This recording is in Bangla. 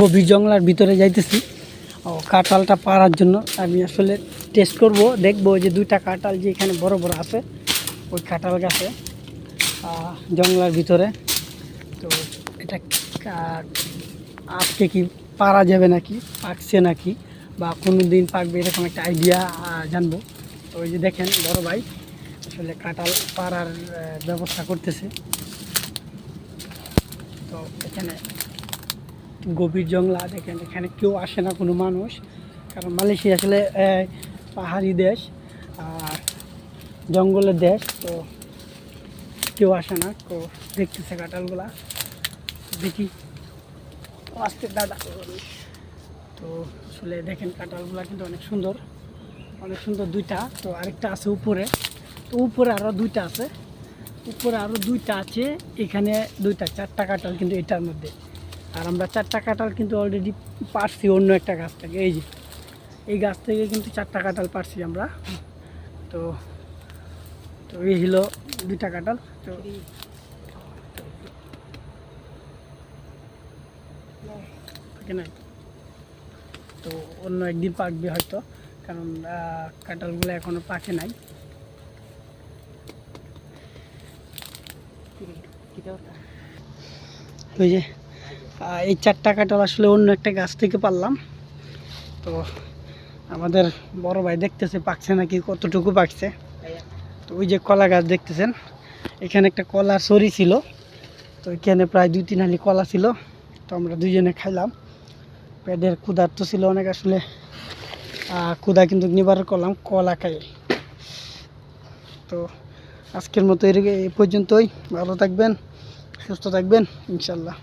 গভীর জঙ্গলার ভিতরে যাইতেছি কাঁঠালটা পাড়ার জন্য। আমি আসলে টেস্ট করব, দেখবো যে দুইটা কাঁঠাল যে এখানে বড় বড় আছে ওই কাঁঠাল গাছে জঙ্গলার ভিতরে। তো এটা আজকে কি পারা যাবে নাকি, পাকছে নাকি, বা কোনো দিন পাকবে এরকম একটা আইডিয়া জানবো। তো ওই যে দেখেন বড় ভাই আসলে কাঁঠাল পাড়ার ব্যবস্থা করতেছে। তো এখানে গভীর জঙ্গলা, দেখেন এখানে কেউ আসে না, কোনো মানুষ, কারণ মালয়েশিয়া আসলে পাহাড়ি দেশ আর জঙ্গলের দেশ, তো কেউ আসে না। তো দেখতেছে কাঁঠালগুলা, দেখি আসতে দাদা। তো আসলে দেখেন কাঁঠালগুলা কিন্তু অনেক সুন্দর, অনেক সুন্দর দুইটা। তো আরেকটা আছে উপরে, তো উপরে আরও দুইটা আছে, উপরে আরও দুইটা আছে, এখানে দুইটা, চারটা কাঁঠাল কিন্তু এটার মধ্যে। আর আমরা চারটা কাঁঠাল কিন্তু অলরেডি পারছি অন্য একটা গাছ থেকে, এই যে এই গাছ থেকে কিন্তু চারটা কাঁঠাল পারছি আমরা। তো তো এই হলো দুইটা কাঁঠাল। তো নাই, তো অন্য একদিন পাকবে হয়তো, কারণ কাঁঠালগুলো এখনো পাকে নাই। ওই যে এই চারটা কাঁঠাল আসলে অন্য একটা গাছ থেকে পারলাম। তো আমাদের বড় ভাই দেখতেছে পাকছে নাকি, কতটুকু পাকছে। তো ওই যে কলা গাছ দেখতেছেন, এখানে একটা কলার সরি ছিল, তো এখানে প্রায় 2-3 হালি কলা ছিল। তো আমরা দুইজনে খাইলাম, পেটের ক্ষুধার্ত ছিল অনেক আসলে, ক্ষুধা কিন্তু নিবারণ করলাম কলা খাই। তো আজকের মতো এই পর্যন্তই, ভালো থাকবেন, সুস্থ থাকবেন ইনশাল্লাহ।